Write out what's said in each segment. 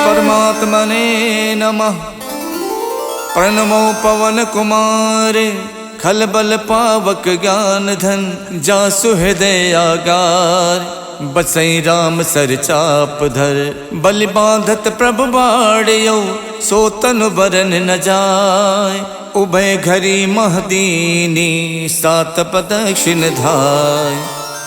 परमात्मने नमः। प्रणमो पवन कुमारे खलबल पावक ज्ञान धन जासु हृदय आगार। बसई राम सर चाप धर बलि बांधत प्रभु बाड़ियो सो तनु बरन न जाय। उभय घरी महदीनी सात प्रदक्षिण धाय।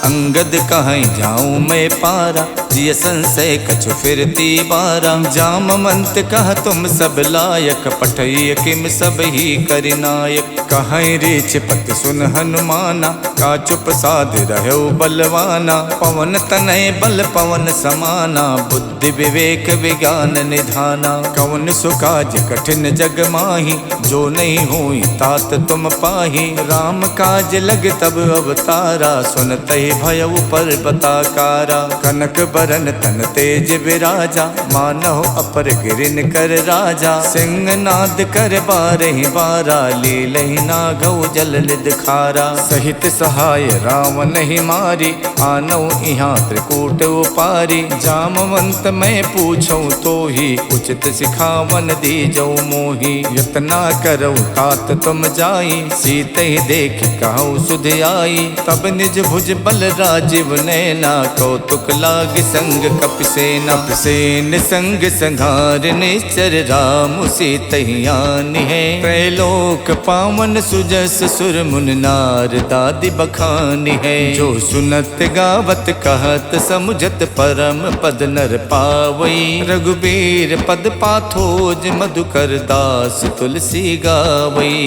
अंगद कहीं जाऊं मैं पारा जिय संशय कछु फिरती बारा। जामवंत कह तुम सब लायक पठय किम सब ही करिनायक। कहीं रीछ पति सुन हनुमाना का चुप साध रहो बलवाना। पवन तनय बल पवन समाना बुद्धि विवेक विज्ञान निधाना। कवन सुकाज कठिन जग माही जो नहीं हुई तात तुम पाही। राम काज लग तब अवतारा सुनते भयउ पर्वताकारा। कनक बरन तन तेज विराजा मानव अपर गिरिन कर राजा। सिंह नाद कर बारहि बारा लीलहि नागौ जल निध खारा। सहित सहाय रावण ही मारी आनौ इहाँ त्रिकूट उपारी। जामवंत मैं पूछूं तो ही उचित सिखावन दीजौ मोही। यतना करौ तात तुम जाई सीते ही देख कहु सुध आई। तब निज भुज बल राजीव नैना कौतुक लाग संग कपिसेना। कपिसेन संग संघार निश्चर राम सीतहियान है। त्रैलोक पावन सुजस सुर मुन नार दादि बखान है। जो सुनत गावत कहत समुझत परम पद नर पावई। रघुबीर पद पाथोज मधुकर दास तुलसी गावई।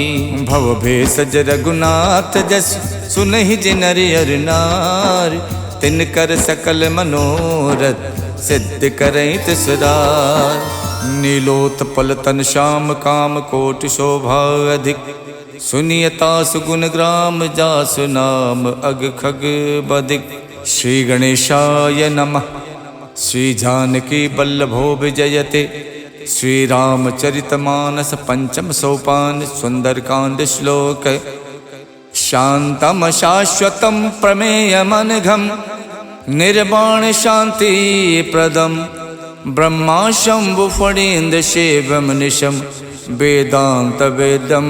भव भेषज रघुनाथ जस सुनहि जिनर अर नार। तिन कर सकल मनोरथ सिद्ध करैत सदार। नीलोत्पल तन श्याम काम कोटि शोभा अधिक। सुनियता सुगुण ग्राम जासु नाम अग खग बदिक। श्री गणेशाय नमः। श्री जानकी बल्लभो विजयते। श्री रामचरितमानस पंचम सोपान सुंदरकांड श्लोक। शांतम शाश्वतम प्रमेयमनघम निर्वाण शांति प्रदम। ब्रह्मा शंभु फणीन्द्र शिवम निशम वेदांत वेदम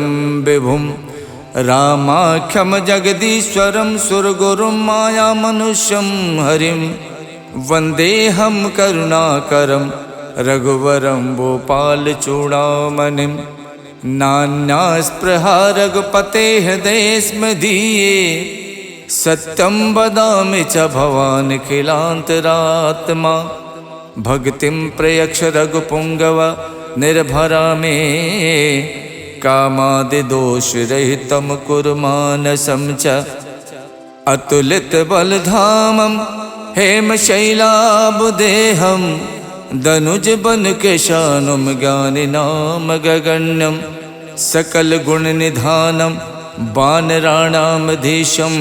विभुम। रामाख्यम जगदीश्वरम सुरगुरुम माया मनुष्यम हरिम। वंदेहम करुणाकरम रघुवरम भोपाल चूड़ामणिम। नान्या स्पृहा रघुपते हृदय स्मदीये। सत्यम वदामि च भवान् खिलान्तरात्मा। भक्तिं प्रयक्ष रघुपुंगव निर्भरा मे। कामादि दोष रहितं कुरु मानसं च। अतुलित बलधामं हेमशैलाभदेहं। दनुज बन केशानुम ज्ञानि नाम गगण्यम। सकल गुण निधानम वानराणामधीशम।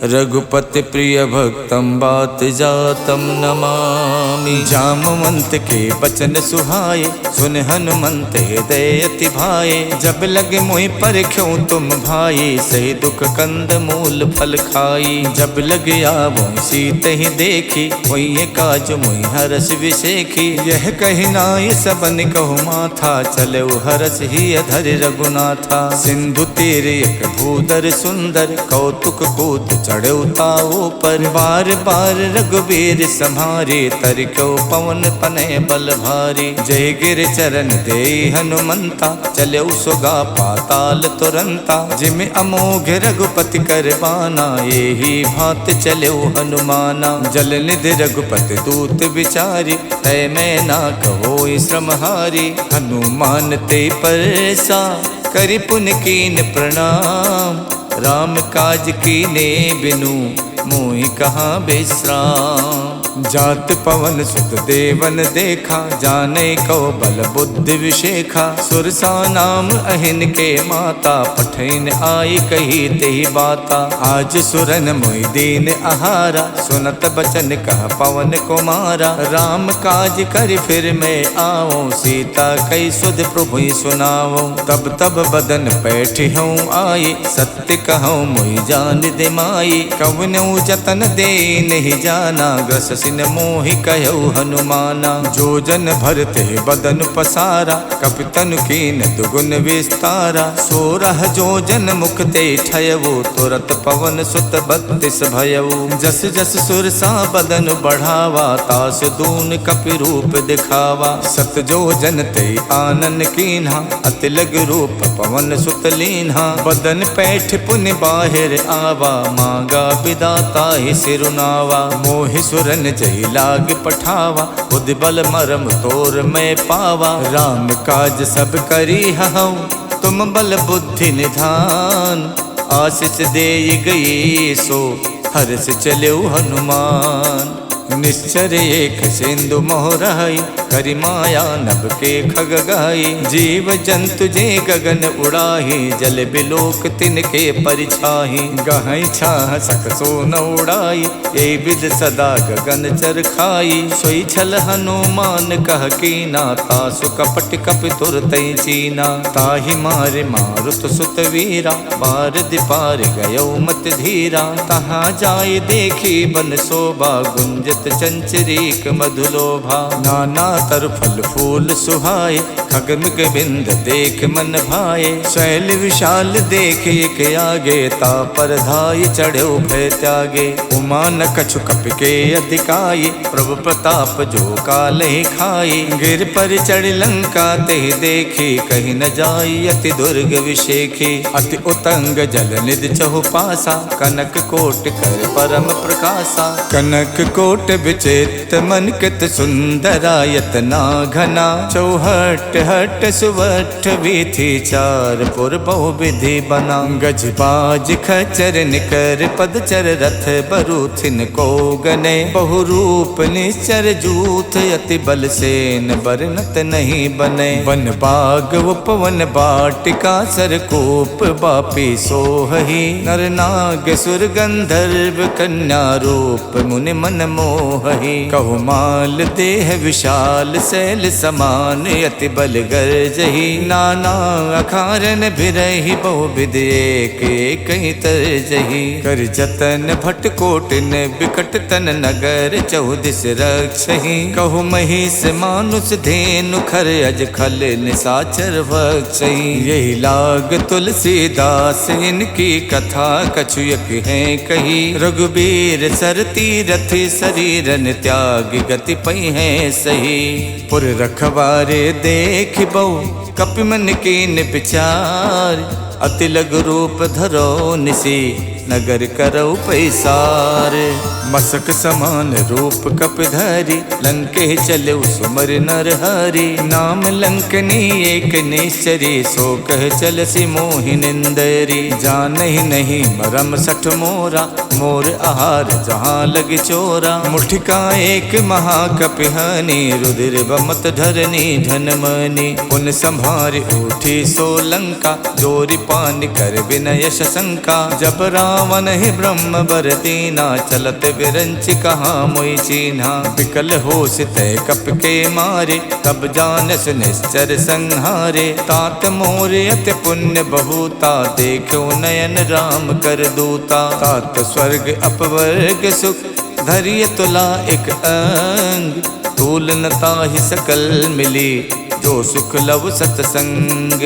रघुपति प्रिय भक्तम बात जातम नमामि। जामवंत के बचन सुहाए सुन हनुमंत हृदय अति भाए। जब लगे मोहि परख्यों तुम भाई सही दुख कंद मूल फल खाई। जब लग आवो सीत ही देखी वही काज मोहि हरस विशेखी। यह कही नाय सबन कहु माथा चले हरस ही अधर रघुनाथा। सिंधु तीर एक भूधर सुंदर कौतुक कूद चढ़े ताओ पर। बार बार रघुबीर सम्हारे तरक्यो पवन तनय बल भारी। जय गिर चरण दे हनुमंता चलो सुगा पाताल तुरंता। जिम अमोघ रघुपति कर बाना यही भात चलो हनुमाना। जल निधि रघुपति दूत विचारी तय मैं ना कहो श्रमहारी। हनुमान ते परसा करि पुन कीन प्रणाम। राम काज कीने बिनु मोहि कहाँ विश्राम। जात पवन सुत देवन देखा जाने को बल बुद्धि विशेखा। सुरसा नाम अहिन के माता पठैन आई कही तेहि बाता। आज सुरन मोहि दीन आहारा सुनत बचन कह पवन कुमारा। राम काज कर फिर मैं आओ सीता कई सुध प्रभु सुनाओ। तब तब बदन बैठी हूँ आई सत्य कहूँ मोहि जान दिमाई। कवनऊ जत तन दे नहीं जाना, ग्रस सिन मोहि कहु हनुमाना। जो जन भरते बदन पसारा, कपितन कीन दुगुन विस्तारा। 16 जो जन मुख ते ठयवो, तुरत पवन सुत 32 भयवो। जस जस सुरसा बदन बढ़ावा, तास दून कपि रूप दिखावा। 7 जो जन ते आनन कीन्हा, अति लग रूप पवन सुत लीन्हा। बदन पैठ पुनि बाहिर आवा, मांगा विदाता ही सिरुनावा। मोहि सुरन जहि लाग पठावा, बुद्धि बल मरम तोर मैं पावा। राम काज सब करी हऊँ, तुम बल बुद्धि निधान। आशीष दे गई सो, हर्ष चलो हनुमान। निश्चर एक सिंधु मोहराई, करि माया नभ के खग गाई। जीव जंतु जे गगन उड़ाही, जल बिलोक तिनके परिछाही। गहई छाह सक सो न उड़ाई, ए विद सदा गगन चर खाई। सोई छल हनुमान कह कीना, तासु कपट कपि तुरतै चीना। ताहि मारे मारुत सुत वीरा, बार दिपार गयो मत धीरा। तहाँ जाय देखी बन शोभा, गुंजत चंचरीक मधुलोभा। नाना तर फल फूल सुहाए, खगमिग बिंद देख मन भाए। शैल विशाल देख एक आगे, ता पर धाय चढ़ो भय त्यागे। उमा न कछु कपि के अधिकाई, प्रभु प्रताप जो कालहि खाई। गिर पर चढ़ लंका ते देखी, कहीं न जाई अति दुर्ग विशेखी। अति उतंग जल निधि चहु पासा, कनक कोट कर परम प्रकाशा। कनक कोट विचित्र मन कित सुंदरायत ना घना। चौहट हट सुवठ वीथी, चार पुर बहु विधि बना। गज बाज खचर निकर पदचर, रथ बरूथिन को गने। बहु रूप निश्चर जूथ, अति बल सेन बरनत नहीं बने। वन बाग उपवन बाटिका, सरकूप बापी सोहही। नर नाग सुर गंधर्व कन्या, रूप मुनि मन मोहही। कहु माल देह विशाल, शैल समान अति बल गर्जही। नाना अखारन बिरहि, बहु विधि एक एक तरजही। कर जतन भट कोटिन, बिकट तन नगर चौदिस रक्षही। कहु महिष मानुष धेनु, खर अज खल निसाचर भक्षही। यही लाग तुलसीदास, इनकी कथा कछुयक है कही। रघुबीर सरती रथि, शरीरन त्याग गति पई है सही। पुर रखवारे देख बहु, कपि मन कीन विचार। अति लघु रूप धरो निसी, नगर करौ पैसार। मसक समान रूप कपिधरि, लंके चलो सुमर नर हरि। नाम लंकनी एक निश्चरी, सो कह चलसी मोहि निंदरी। जानहि नहीं मरम सठ मोरा, मोर आहार जहाँ लग चोरा। मुठिका एक महाकपिहानी, रुधिर बमत धरनी धनमनी। पुन संभार उठी सो लंका, जोरि पान कर विनय शंका। जब रावण ही ब्रह्म बर दीना, चलत विरंच कहाँ मोई चीन्हा। विकल होश तय कप के मारे, तब जानस निश्चर संहारे। तात मोर अति पुण्य बहुता, देखो नयन राम कर दूता। तात स्वर्ग अपवर्ग सुख, धरिय तुला एक अंग। तूल न ताहि सकल मिली, जो सुख लव सतसंग।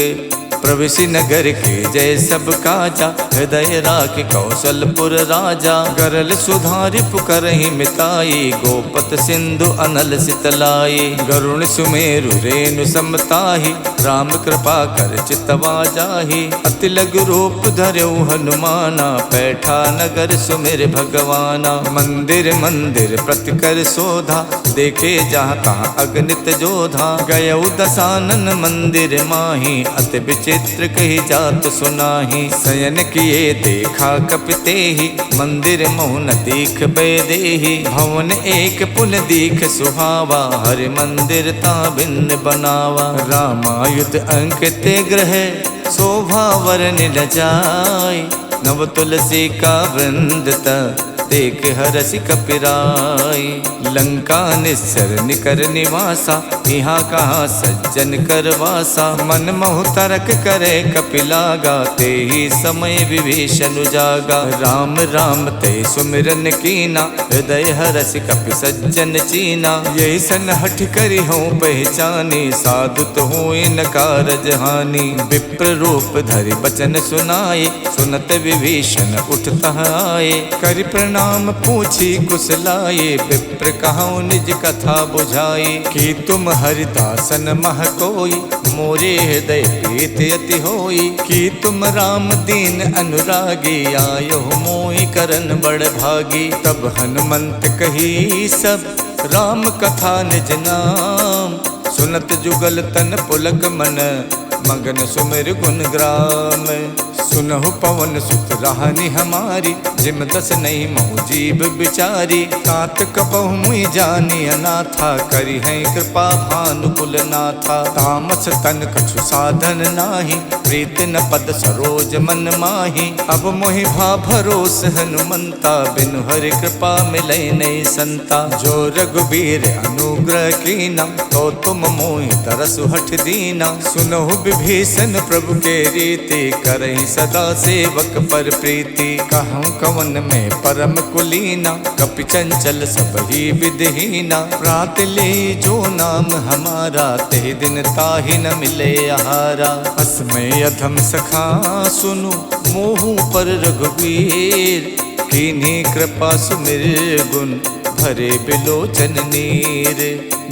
प्रविशि नगर के जय सब काजा, हृदय राख कौशलपुर राजा। गरल सुधारि पुकरहि मिताई, गोपत सिंधु अनल सितलाई। गरुण सुमेरु रेणु समताहि, राम कृपा कर चितवा जाहि। अति लघु रूप धरौ हनुमाना, पैठा नगर सुमिर भगवाना। मंदिर मंदिर प्रति कर शोधा, देखे जहाँ तहाँ अगणित जोधा। गयौ दसानन मंदिर माही, अति चित्र कही जात सुनाही। शयन किए देखा कपितेहि, मंदिर मोहन दीख बेदेहि। भवन एक पुन दीख सुहावा, हरि मंदिर ता भिन्न बनावा। रामायुध अंकित ग्रह, शोभा वरन न जाय। नव तुलसी का वृंद देख हरसि कपिराई। लंका निस्सर निकर निवासा, यहाँ कहाँ सज्जन कर वासा। मन मोह तरक करे कपिलागा, ते ही समय विभीषण जागा। राम राम ते सुमिरन कीना, हृदय हरसि कपि सज्जन चीना। यही सन हठ करी हूँ पहचानी, साधु तो हूँ न कारज हानि। विप्र रूप धरि बचन सुनाए, सुनत विभीषण उठता आए। करि प्रणाम पूछी कुशलाए, विप्र कहूँ निज कथा बुझाई। कि तुम हरिदासन मह कोई, मोरे हृदय प्रीत अति होई। कि तुम राम दीन अनुरागी, आयो मोहि करन बड़ भागी। तब हनुमंत कही सब, राम कथा निज नाम। सुनत जुगल तन पुलक मन, मगन सुमिर गुण ग्राम। सुनहु पवन सुत राहनि हमारी, जिम दस नहीं महु जीव बिचारी। तात कपहु मुई जानी अनाथा, करी है कृपा भानुकुल नाथा। तामस तन कछु साधन नाही, प्रीत न पद सरोज मन माही। अब मोहि भा भरोस हनुमंता, बिनु हरि कृपा मिलै नहीं संता। जो रघुबीर अनुग्रह कीना, तो तुम मोहि तरसु हठ दीना। सुनहु विभीषण प्रभु के रीति, करहि सदा सेवक पर प्रीति। कहूँ कवन में परम कुलीना, कपि चंचल सब ही विधहीना। प्रात ले जो नाम हमारा, ते दिन ताहि न मिले आहारा। असमय अधम सखा सुनु, मोहु पर रघुवीर। कीन्ही कृपा सुमिर गुण, भरे बिलोचन नीर।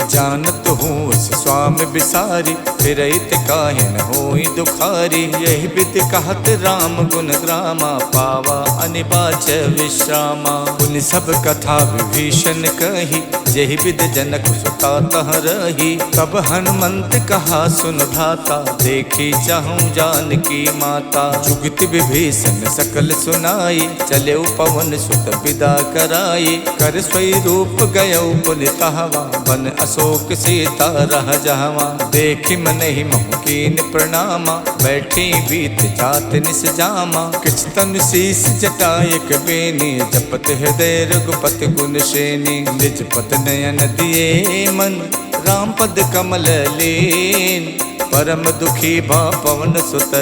जानत हूँ उस स्वामी बिसारी, फिरैत काहे न होई दुखारी। यही विधि कहत राम गुण ग्रामा, पावा अनिबाच विश्रामा। पुनि सब कथा विभीषण कही, यही विधि जनक सुता तह रही। तब हनुमंत कहा सुन भ्राता, देखी चाहूँ जानकी माता। जुगत विभीषण सकल सुनाई, चले पवन सुत विदा कराई। कर स्वई रूप गयो पुनि तहवा, बन अशोक सीता रह जहवा। देखि मन ही मोह कीन प्रणामा, बैठी बीत जात निस जामा। किछ तन शीस जटायक बेनी, जपत हृदय रघुपति गुण श्रेणी। निज पत नयन दिए मन, राम पद कमल लीन। परम दुखी भा पवन सुत,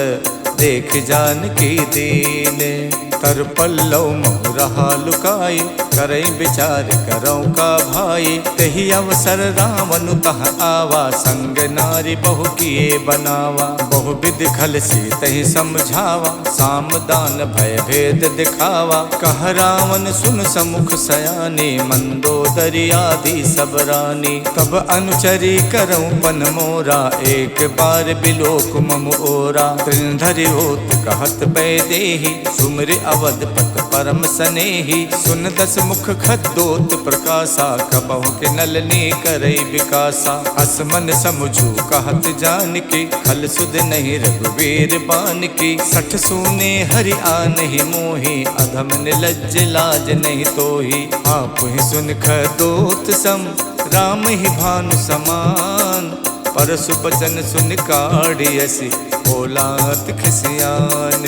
देख जानकी दीन। तर पल्लव मोह रहा लुकाई, करई विचार करौ का भाई। तही अवसर रावण तह आवा, संग नारी बहु किए बनावा। बहु विधि खल सी तही समझावा, साम दान भय भेद दिखावा। कह रावण सुन समुख सयानी, मंदोदरी आदि सब रानी। तब अनुचरी करौ पन मोरा, एक बार बिलोक मम ओरा। त्रिनधरि होत कहत बैदेही, सुमिर अवधपत परम सनेही। सुन दस मुख खद्दोत प्रकाशा, कबहु के नलनी करई विकासा। हस मन समुझू कहत जानकी, खल सुध नहीं रघुवीर बानकी। सठ सूने हरि आनहि मोहि, अधम निलज्ज लाज नहीं तोहि। आप ही सुन खद्दोत सम, राम ही भानु समान। परसु बचन सुन काढ़ियसि, बोलात खिसियान।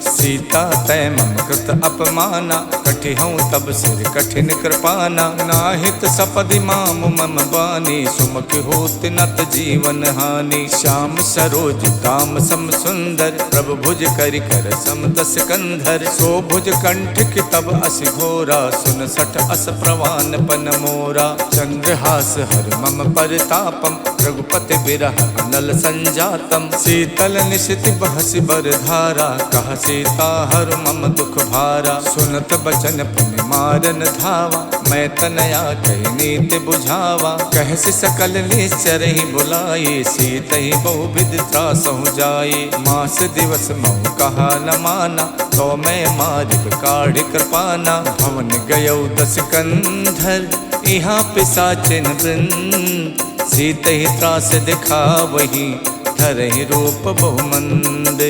सीता तय मम कृत अपमाना, कठिहऊँ तब सिर कठिन कृपाना। नाहित सपदि माम मम बानी, सुमुख होत नत जीवन हानि। श्याम सरोज दाम सम सुंदर, प्रभु भुज करि कर सम दस कंधर। सो भुज कंठ की तब अस घोरा, सुन सठ अस प्रवान पन मोरा। चंद्रहास हर मम परितापम, रघुपति बिरह अनल संजातम। शीतल निशित बहसि बर धारा, कह सीता हर मम दुख भारा। सुनत बचन पुनि मारन धावा, मैं तनया कही नीति बुझावा। कहसि सकल निश्चर ही बुलाई, सीत ही बहु विधि त्रासहु जाई। मास दिवस महु कहा न माना, तो मैं मारिब काढ़ कृपाना। भवन गयौ दस कंधर, यहाँ पिशाचिन वृंद। सीत ही त्रास दिखा वही, धरहि रूप बहुमंद।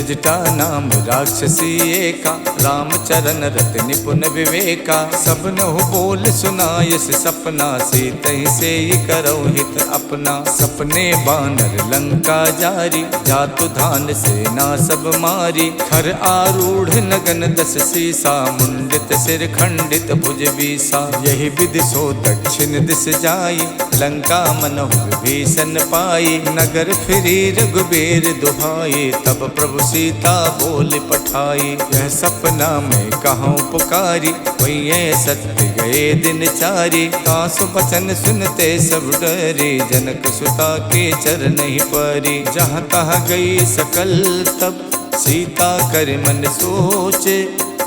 जटा नाम राक्षसी एका, रामचरण रत निपुण विवेका। सबनहु बोल सुनायस सपना, सीतहि से करौ हित अपना। सपने बानर लंका जारी, जातु धान सेना सब मारी। खर आरूढ़ नगन दस सीसा, मुंडित सिर खंडित भुज बीसा। यही विधि सो दक्षिण दिस जाई, लंका मनहु विभीषण पाई। नगर फिरी रघुबीर दुहाई, तब प्रभु सीता बोल पठाई। यह सपना में कहूँ पुकारी, वही सत्य गए दिन चारी। तासु बचन सुनते सब डरे, जनक सुता के चरण ही परी। जहाँ तहाँ गई सकल तब, सीता कर मन सोचे।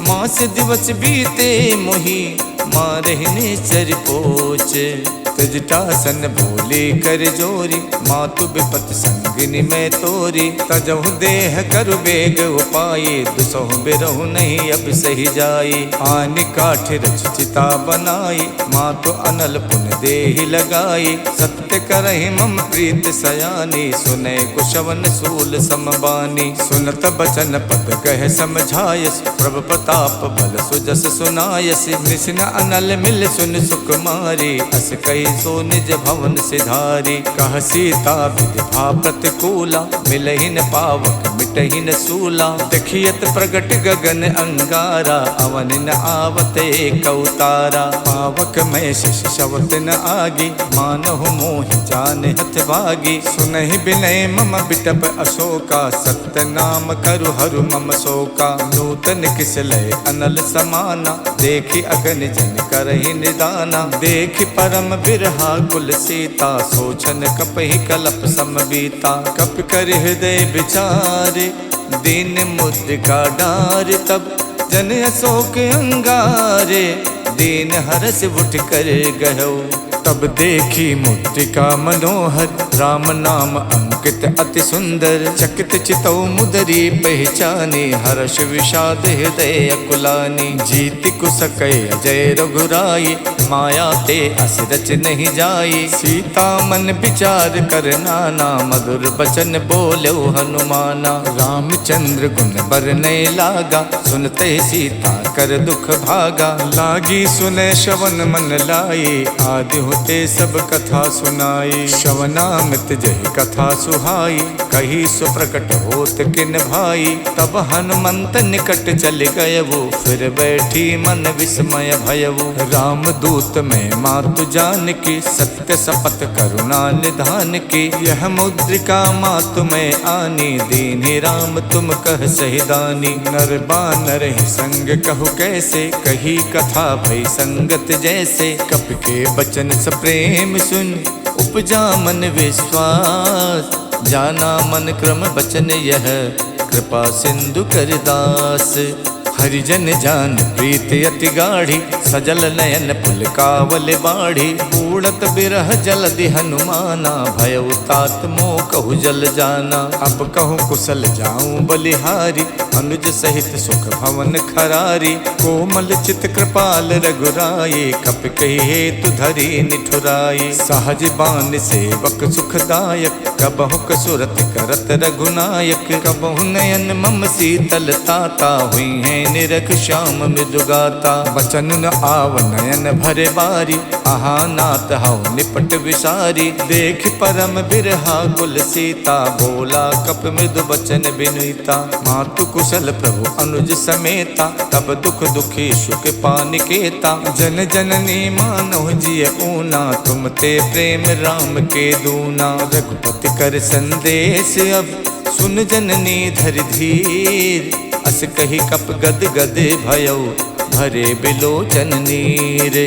मास दिवस बीते मोही, मारहिने चर पोचे। तजटासन बोले कर जोरी, मातु विपत संगिनी में तोरी। तजहु देह कर बेग उपाये, दुसहु बिरहु नहीं अब सही जाई। आनि काठ रच चिता बनाई, मातु अनल पुन देहि लगाई। सत्य करहि मम प्रीत सयानी, सुने कुशवन सूल समबानी। सुनत बचन पद कह समझायस, प्रभु प्रताप बल सुजस सुनायस। निसिन अनल मिल सुन सुकुमारी, अस कही सो निज भवन सिधारी। कह सीता विधि भा प्रतिकूला, मिलहि न पावक मिटहि न सूला। देखियत प्रगट गगन अंगारा, अवन न आवत एक अवतारा। पावक में शिष शवत न आगी, मानहु मोहि जान हथ भागी। सुनहि बिनय मम बिटप अशोका, सत्य नाम करु हरु मम शोका। नूतन किसलय अनल समाना, देखि अगन जन करहि निदाना। देखि परम बिरहा कुल सीता, सोचन कपहि कलप समबीता। कप कर हृदय विचारे, दीन मुद्रिका डार। तब जन अशोक अंगारे, दीन हरस उठ कर गयो। तब देखी मुद्रिका मनोहर, राम नाम अंकित अति सुंदर। चकित चितौ मुदरी पहचानी, हर्ष विषाद हृदय अकुलानी। जीति कुसकय अजय रघुराई, माया ते अस रच नहीं जाई। सीता मन विचार कर नाना, मधुर बचन बोलो हनुमाना। रामचंद्र गुण बरनय लागा, सुनते सीता कर दुख भागा। लागी सुने श्रवण मन लाई, आदि होते सब कथा सुनाई। श्रवणामृत जहि कथा सुहाई, कही सुप्रकट होत किन भाई। तब हनुमंत निकट चल गयवु, फिर बैठी मन विस्मय भयवु। राम दूत में मातु जान की, सत्य शपथ करुणा निधान की। यह मुद्रिका मातु में आनी, दीन्हि राम तुम कह सहिदानी। नर बानर ही संग कहु कैसे, कही कथा भई संगत जैसे। कप के बचन प्रेम सुन, उपजा मन विश्वास। जाना मन क्रम बचन यह, कृपा सिंधु कर दास। हरिजन जान प्रीत अति गाढ़ी, सजल नयन पुलकावल बाढ़ी। उड़त बिरह जलधि हनुमाना, भयउ तात मोह कहु जल जाना। अब कहूँ कुशल जाऊं बलिहारी, अनुज सहित सुख भवन खरारी। कोमल चित कृपाल रघुराई, कप कही हेतु धरी निठुराई। सहज बान सेवक सुखदायक, कबहु कसुरत करत रघुनायक। कबहु नयन मम शीतल ताता, हुई है निरख श्याम मृदुगाता। बचन न आव नयन भरे बारी, आहा नाथ हऊ निपट विसारी। देख परम बिरहा कुल सीता, बोला कप मृदु बचन बिनुता। मातु कुशल प्रभु अनुज समेता, तब दुख दुखी सुख पानिकेता। जन जननी मानव जिय ऊना, तुम ते प्रेम राम के दूना। रघुपति कर संदेश अब, सुन जननी धर धीर। अस कही कप गद गद भयउ, भरे बिलोचन नीर।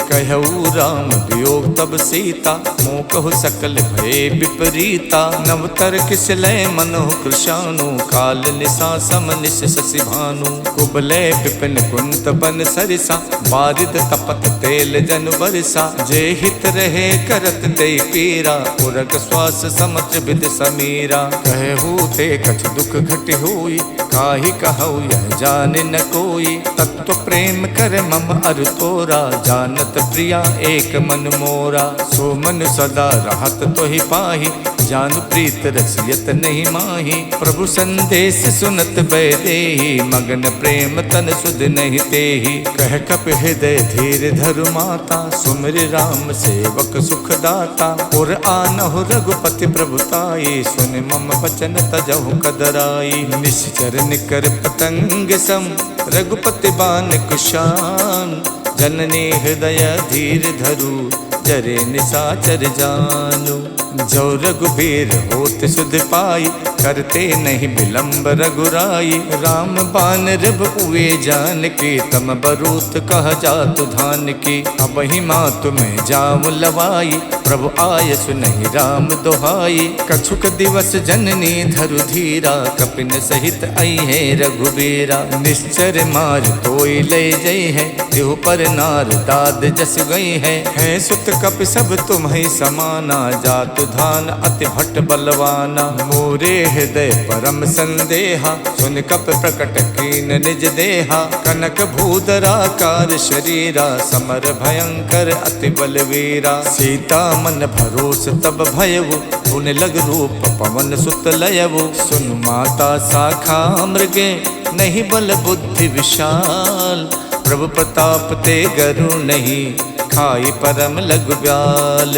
कहऊ राम वियोग तब सीता, मोह कहु सकल भय विपरीता। नवतर किसलय मनोह कृशानु, काल निशा सम निश शशि भानु। कुबलय विपिन कुंत बन सरिसा, बारिद तपत तेल जन बरसा। जे हित रहे करत ते पीरा, उरग श्वास समत्र विद समीरा। कहू ते कछ दुख घट होई, काहि कहऊ यह जान न कोई। तत्व प्रेम कर मम अर तोरा, जानत प्रिया एक मन मोरा। सो मन सदा रहत तो ही पाही, जान प्रीत रसियत नहीं माही। प्रभु संदेश सुनत बैदेही, मगन प्रेम तन सुध नहीं तेही। कह कप हृदय धीर धरु माता, सुमिर राम सेवक सुख दाता। और आनहु रघुपति प्रभुताई, सुन मम बचन तजहु कदराई। निश्चर निकर पतंग सम, रघुपति बान कुशान। जननी हृदय धीर धरु, जरे निसाचर जानु। जो रघुबीर होत सुध पाई, करते नहीं विलंब रघुराई। राम बान रब उए जान की, तम बरूत कह जातु धान की। अब ही मातु में जाम लवाई, प्रभु आय सुनहि राम दोहाई। कछुक दिवस जननी धरु धीरा, कपिन सहित आई है रघुबीरा। निश्चर मार तोई ले जई है, देहु पर नार दाद जस गई है। सुत कप सब तुम्हें समाना, जातु धान अति भट्ट बलवाना। मोरे हृदय परम संदेहा, सुन कप प्रकट कीन निज देहा। कनक भूधराकार शरीरा, समर भयंकर अति बलवीरा। सीता मन भरोस तब भयउ, पुन लग रूप पवन सुत लयउ। सुन माता शाखा मृगे, नहीं बल बुद्धि विशाल। प्रभु प्रताप ते गरु नहीं, खाई परम लघु ब्याल।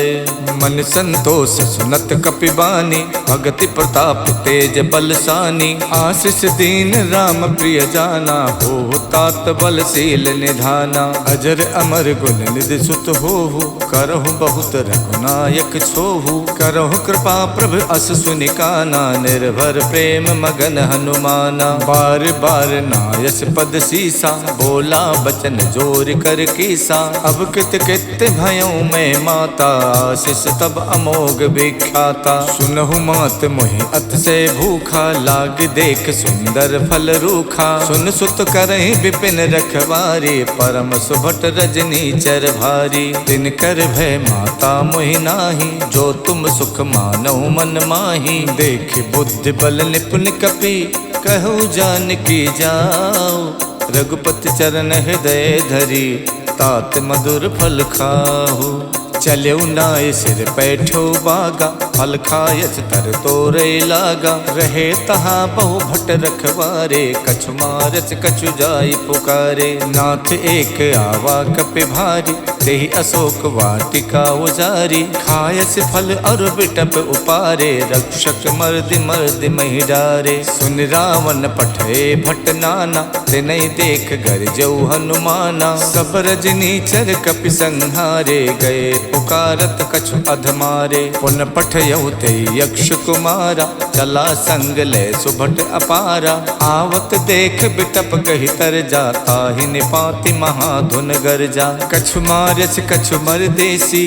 मन संतोष सुनत कपिबानी, भगति प्रताप तेज बलसानी। आशीष दीन राम प्रिय जाना, हो तात बलशील निधाना। अजर अमर गुण निधि सुत होहु, करहु बहुत रघुनायक छोहु। करहु कृपा प्रभु अस सुनिकाना, निर्भर प्रेम मगन हनुमाना। बार बार नायस पद सीसा, बोला बचन जोर कर कीसा। अब कित कित भयों में माता, आशीष तब अमोघ विख्याता। सुनहु मात मोहि अत से भूखा, लाग देख सुंदर फल रूखा। सुन सुत करहि विपिन रखवारी, परम सुभट रजनी चर भारी। तिन कर भय माता मोहि नाही, जो तुम सुख मानौ मन माही। देख बुद्धि बल निपुण कपि, कहु जानकी जाओ। रघुपति चरण हृदय धरी, तात मधुर फल खाहु। चलऊ नाय सिर पैठो बागा, फल खायस तर तोरे लागा। रहे तहाँ बहु भट रखवारे, कछु मारस कछु जाई पुकारे। नाथ एक आवा कपि भारी, देहि अशोक वाटिका उजारी। खायस फल और बिटप उपारे, रक्षक मर्दि मर्दि महि डारे। सुन रावण पठे भट नाना, तिनहि देख गरजऊ हनुमाना। सब रजनीचर कपि संहारे, गए पुकारत कछु अधमारे। पुन पठयऊ ते यक्ष कुमारा, चला संग ले सुभट अपारा। आवत देख बिटप कहि तर जाता, ही निपाति महाधुन गरजा। कछु मारस कछु मरदेसी,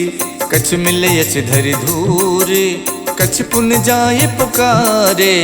कछु मिलयस धरि धूरे। कछु पुन जाय पुकारे,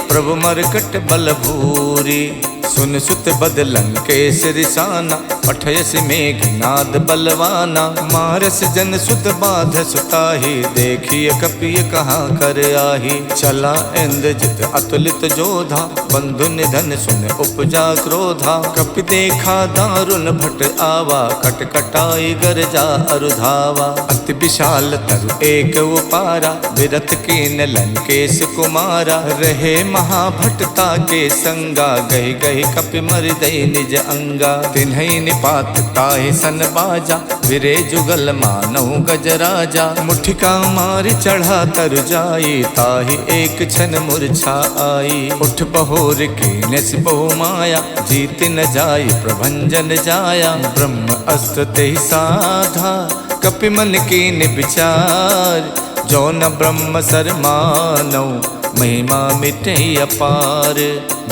प्रभु मरकट बल भूरी। सुन सुत बदलन के सिरसाना, पठयस मेघनाद बलवाना। मारस जन सुत बाध सुताही, देखिय कपिय कहाँ कर आही। चला इंद्रजित अतुलित जोधा, बंधु निधन सुन उपजा क्रोधा। कपि देखा दारुण भट आवा, कटकटाई गरजा अरुधावा। अति विशाल तरु एक उपारा, विरथ कीन लंकेश कुमारा। रहे महाभटता के संगा, गहि गहि कपि मर दई निज अंगा। तिन्हि निपात ताहि सन बाजा, विरे जुगल मानहु गजराजा। मुठिका मार चढ़ा तर जाई, ताहि एक क्षण मूर्छा आई। उठ बहोर कीनस बहु माया, जीत न जाय प्रभंजन जाया। ब्रह्म अस्त्र तेहि साधा, कपि मन कीन विचार। जो न ब्रह्म सर मानौ, महिमा मिटे अपार।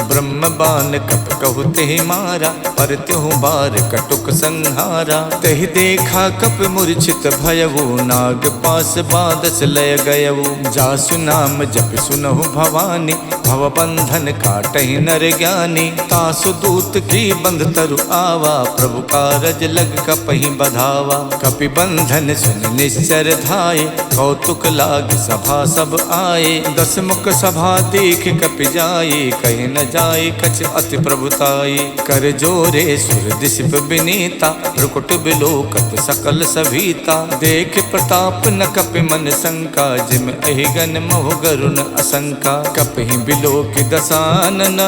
ब्रह्म बान कप कहु तेहि मारा, पर त्यों बार कटुक संहारा। तेहि देखा कप मूर्छित भयउ, नाग पास बादस लय गयउ। जासु नाम जप सुनहु भवानी, भव बंधन काटहि नर ज्ञानी। तासु दूत की बंध तरु आवा, प्रभु कारज लग कपहि बधावा। कपि बंधन सुन निश्चर धाये, कौतुक लाग सभा सब आए। दस मुख सभा देख कपि जाई, कहीं न जाई कछ अति प्रभुताई। कर जोरे सुर दिशप बिनीता, भ्रुकुट बिलोकत सकल सभीता। देख प्रताप न कपि मन शंका, जिम अहिगन मोह गरुण असंका। कपहि बिलोक दसानन,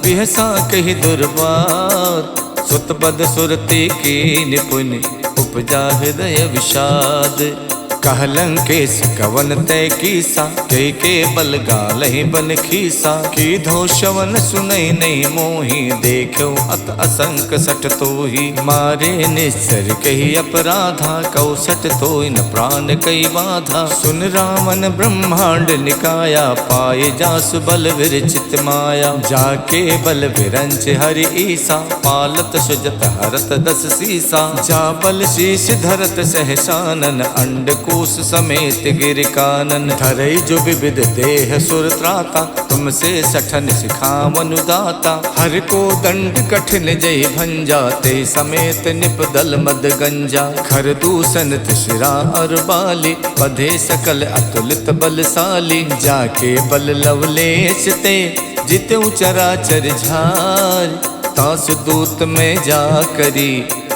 बिहसा कहि दुर्बात। सुत बद सुरते की निपुण, उपजा हृदय विषाद। कहलंकेश कवन तय कीसा, के बल गालहि बन खीसा। की धो शवन सुनई नहीं मोही, देखो अत असंक सट तोही। मारे निश्चर कही अपराधा, कौसट तोय न प्राण कई बाधा। सुन रावण ब्रह्मांड निकाया, पाए जासु बल विरचित माया। जाके बल विरंच हरि ईसा, पालत सुजत हरत दस सीसा। जा बल शीश धरत सहसानन, अंड कोश समेत गिर कानन। धरई जो विविध देह सुर त्राता, तुमसे सठन सिखावन दाता। हर को दंड कठिन जय भंजा, ते समेत निप दल मद गंजा। खर दूषण तिशिरा और बाली, बधे सकल अतुलित बलशाली। जाके बल लवलेश ते, जितु चराचर झार। तासु दूत में जा करी,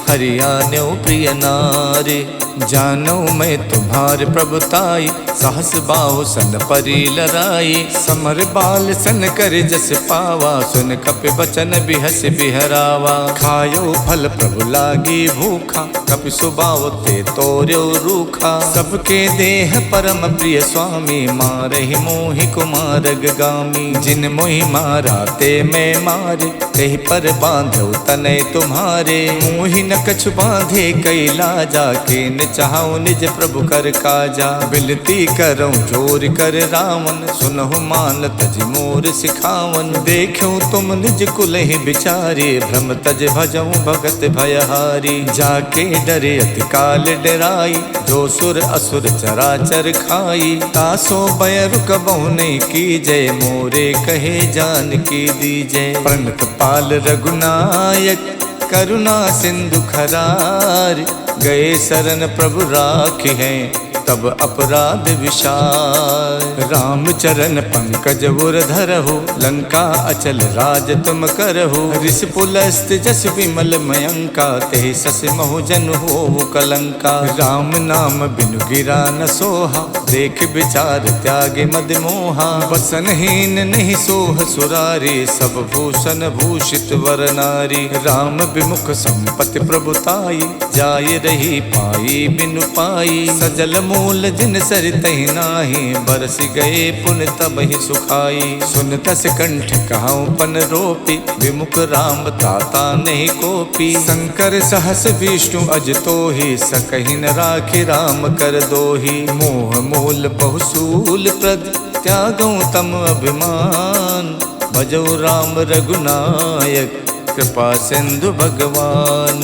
हरियाण्यो प्रिय नारी। जानो मैं तुम्हार प्रभुताई, सहस बाहु सन परी लराई। समर बाल सन कर जस पावा, सुन कपि बचन बिहस बिहरावा। खायो फल प्रभु लागी भूखा, कपि सुबाव ते तोर्यो रूखा। सबके देह परम प्रिय स्वामी, मारहि मोहि कुमारग गामी। जिन मोहि मारा ते मैं मारे, तेहि पर बांधो तनय तुम्हारे। मोहि न कछु बांधे कई लाजा, के न चाहूं निज प्रभु कर काजा। बिनती करऊं जोर कर रावण, सुनहु मान तज मोर सिखावन। देखूं तुम निज कुल ही बिचारे, भ्रम तज भजऊं भगत भयहारी। जाके डरे अति काल डराई, जो सुर असुर चराचर खाई। तासो भय रुकबहु नहीं कीजय, मोरे कहे जान की दीजय। प्रणत पाल रघुनायक, करुणा सिंधु खरार। गए शरण प्रभु राखी हैं, तब अपराध विशाल। राम चरण पंकज उर धरहु, लंका अचल राज तुम करहु। ऋषि पुलस्त जस विमल मयंका, ते सस महु जन होवु कलंका। राम नाम बिनु गिरा न सोहा, देख विचार त्यागे मद मोहा। वसनहीन नहीं सोह सुरारी, सब भूषण भूषित वर नारी। राम विमुख संपत्ति प्रभुताई, जाय रही पाई बिनु पाई। सजल मूल जिन सरितहि नाही, बरस गए पुन तब ही सुखाई। सुन तस कंठ कहाऊं पन रोपी, विमुख राम ताता नहीं कोपी। शंकर सहस विष्णु अज तोहि, सकहि न राखि राम कर दोहि। मोह मूल बहुसूल प्रद, त्यागऊं तम अभिमान। भजौ राम रघुनायक, कृपा सिंधु भगवान।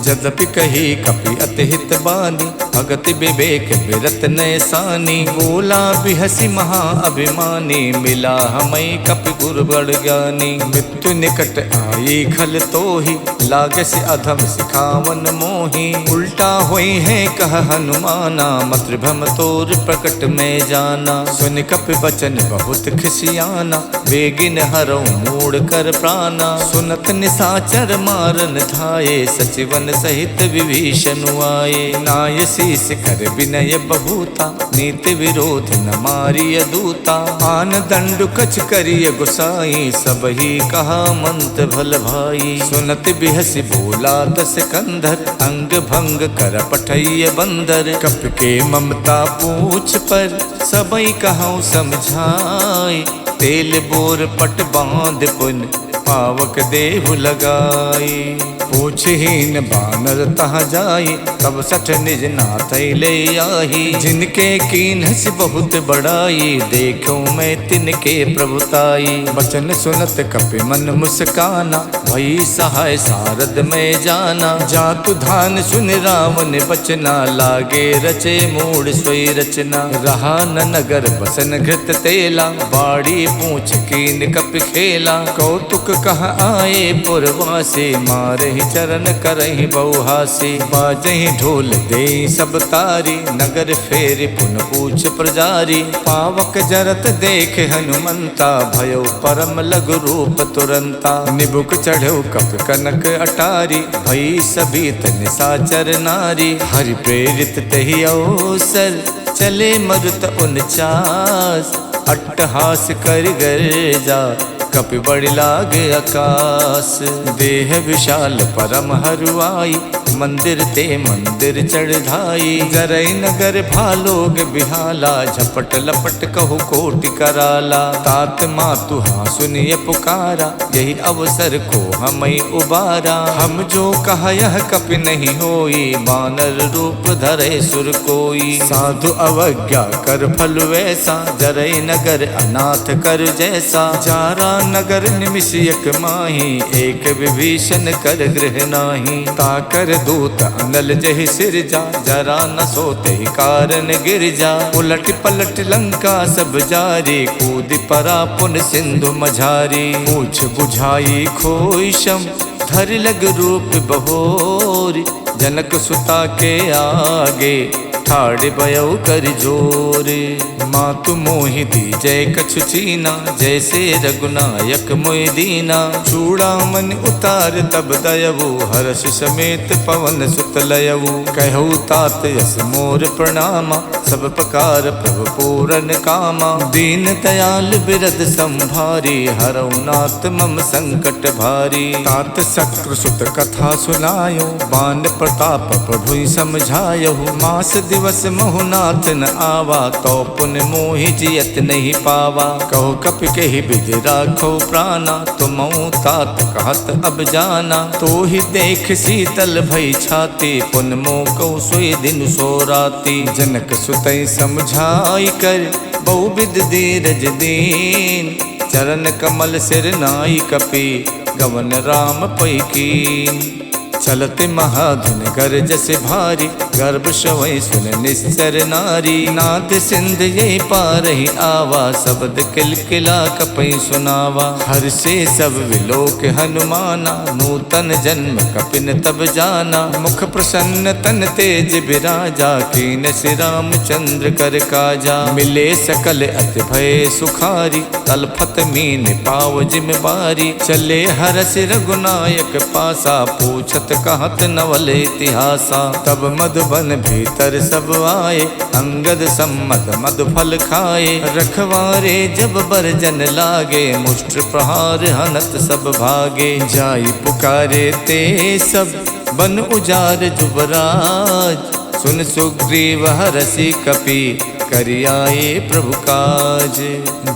जदपि कही कपि अति हित बानी, भगति विवेक बिरत नैसानी। बोला बिहसी महा अभिमानी, मिला हमें कपि गुरु बड़ ज्ञानी। मृत्यु निकट आई खल तोहि, लागस अधम सिखावन मोहि। उल्टा होई है कह हनुमाना, मातृभ्रम तोर प्रकट में जाना। सुन कपि वचन बहुत खिसियाना, बेगिन हरौ मूड कर प्राणा। सुनत निसाचर मारन धाये, सचिवन सहित विभीषण आए। नाय शीस कर विनय बहुता, नीति विरोध न मारिय दूता। आन दंडु कछ करिय गुसाई, सब ही कहा मंत भल भाई। सुनत बिहसी बोला दस कंधर, अंग भंग कर पठैय बंदर। कप के ममता पूछ पर, सबई कहूँ समझाई। तेल बोर पट बांध पुन, पावक देहु लगाई। पूछहीन बानर तहाँ जाई, तब सठ निज नाथ ले आही। जिनके कीन्हस बहुत बड़ाई, देखूं मैं तिनके प्रभुताई। वचन सुनत कपि मन मुस्काना, भई सहाय सारद में जाना। जातु धान सुन रावण बचना, लागे रचे मूड सोई रचना। रहा न नगर बसन घृत तेला, बाड़ी पूछ कीन कपि खेला। कौतुक कह आए पुरवासे, मारे चरण करही बहुहासी। बाजही ढोल दे सब तारी, नगर फेरि पुन पूछ प्रजारी। पावक जरत देख हनुमंता, भयो परम लघु रूप तुरंता। निबुक चढ़ो कप कनक अटारी, भई सभीत निसाचर नारी। हरि प्रेरित तहि अवसर, चले मरुत 49। अट्टहास कर गर्जा, कपि बड़ लाग आकाश। देह विशाल परम हरुआई, मंदिर ते मंदिर चढ़ाई। जरई नगर भालोग बिहाला, झपट लपट कहु कोटि कराला। तात मातु हाँ सुनिय पुकारा, यही अवसर को हमें उबारा। हम जो कहा यह कपि नहीं होई, बानर रूप धरे सुर कोई। साधु अवज्ञा कर फल वैसा, जरई नगर अनाथ कर जैसा। जारा नगर निमिषयक माही, एक विभीषण कर गृह नाही। ताकर दूत अनल जहि सिरजा, जरा न सोते कारण गिर जा। उलट पलट लंका सब जारी, कूद परा पुन सिंधु मझारी। पूछ बुझाई खोई शम, धर लग रूप बहोरी। जनक सुता के आगे, ठाड़ भयो कर जोरे। मातु मोहि दी जय कछु चीना, जैसे रघुनायक मोहि दीना। चूड़ामन उतार तब दयवु, हर्ष समेत पवन सुत लयवु। कहु तात यस मोर प्रणामा, सब प्रकार प्रभु पूरन कामा। दीन दयाल बिरद संभारी, हरऊ नाथ मम संकट भारी। तात शक्रु सुत कथा सुनायो, बान प्रताप प्रभु समझायो। मास दिवस महुनाथ न आवा, तो पुन मोहि जियत नहीं पावा। कहो कपि कहि विधि राखो प्राणा, तुम तात कहत अब जाना। तो ही देख शीतल भई छाती, पुन मोह कहु सोई दिन सो राती। जनक सुतई समझाई कर, बहुविध धीरज दीन। चरण कमल सिर नाई कपि, गवन राम पै कीन। चलते महाधुन गरजस भारी, गर्भ शवै सुन निश्चर नारी। नाद सिंध ये पारहि आवा, शब्द किलकिला कपै सुनावा। हर से सब विलोक हनुमाना, नूतन जन्म कपिन तब जाना। मुख प्रसन्न तन तेज बिराजा, कीन श्री रामचंद्र कर काजा। मिले सकल अति भय सुखारी, तलफत मीन पाव जिम बारी। चले हरस रघुनायक पासा, पूछत कहत नवल इतिहासा। तब मधुबन भीतर सब आए, अंगद सम्मत मधु फल खाए। रखवारे जब बरजन लागे, मुष्ट प्रहार हनत सब भागे। जाई पुकारे ते सब, बन उजार जुबराज। सुन सुग्रीव हरषि कपि, करियाए प्रभु काज।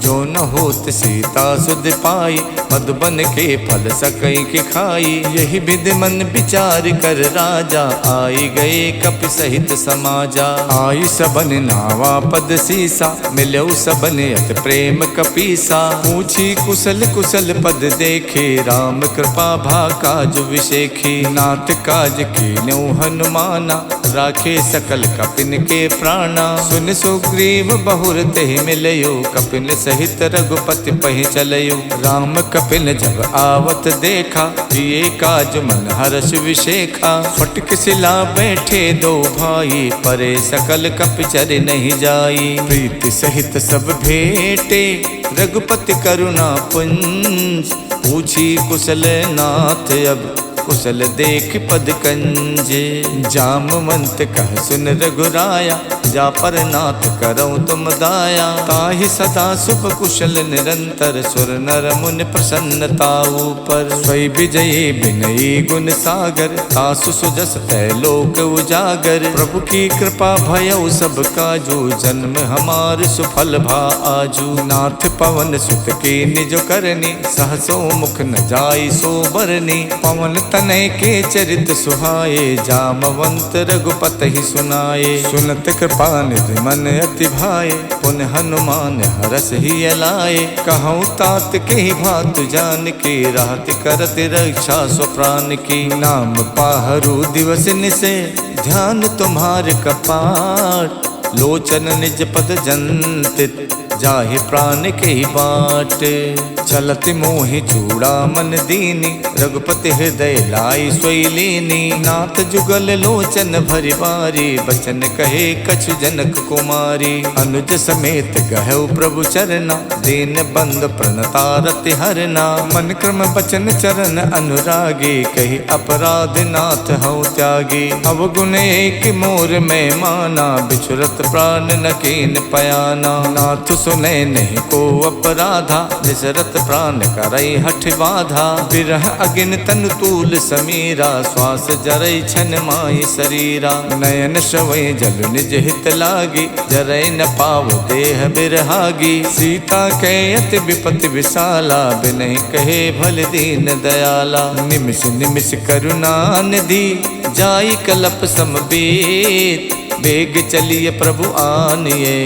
जो न होत सीता सुध पाई, मधुबन के फल सकई के खाई। यही विधि मन विचार कर राजा, आई गए कपि सहित समाजा। आई सबन नावा पद सीसा, मिलऊ सबन अत प्रेम कपीसा। पूछी कुशल कुशल पद देखे, राम कृपा भा काज विशेखी। नाथ काज कीन्यौ हनुमाना, राखे सकल कपिन के प्राणा। सुन सुग्रीव बहुर तेहि मिलयो, कपिन सहित रघुपति पहि चलयो। राम कपिन जब आवत देखा, ये काज मन हर्ष विशेखा। फटक सिला बैठे दो भाई, परे सकल कपि चर नहीं जाई। प्रीति सहित सब भेटे, रघुपति करुणा पुंज। पूछी कुशल नाथ अब, कुशल देख पद कंजे। जामवंत कह सुन रघुराया, जा पर नाथ करऊँ तुम दाया। ताहि सदा शुभ कुशल निरंतर, सुर नर मुनि प्रसन्नता ऊपर। स्वय विजयी विनयी गुण सागर, तासु सुजस तै लोक उजागर। प्रभु की कृपा भयउ सब काजू, जन्म हमार सुफल भा आजू। नाथ पवन सुत के निज करनी, सहसो मुख न जाई सो बरनी। पवन तनय के चरित सुहाए, जामवंत रघुपति ही सुनाए। सुनत कृपा निधि मन अति भाए, पुन हनुमान हरस ही अलाए। कहूँ तात के ही भातु जान के, राहत करत रक्षा स्वप्राण की। नाम पाहरु दिवस निसे, ध्यान तुम्हार कपाट। लोचन निज पद जंतित, जाहि प्राण के ही बाट। चलत मोहि चूड़ा मन दीनी, रघुपति हृदय लाई सोई लीनी। नाथ जुगल लोचन भरि बारी, बचन कहे कछु जनक कुमारी। अनुज समेत गहु प्रभु चरना, दीन बंद प्रणतारति हरना। मन क्रम बचन चरण अनुरागी, कही अपराध नाथ हऊँ त्यागी। अवगुण एक मोर में माना, बिछुरत प्राण न कीन पयाना। नाथ सुने नहीं को अपराधा, निसरत प्राण करई हठ बाधा। बिरह अगिन तन तूल समीरा, श्वास जरई छन माई शरीरा। नयन श्रवै जल निज हित लागी, जरै न पाव देह बिरहागी। सीता के अति विपति विशाला, बिनहि कहे भल दीन दयाला। निमिष निमिष करुणा निधि, जाई कलप समबीत। बेग चलिए प्रभु आनिए,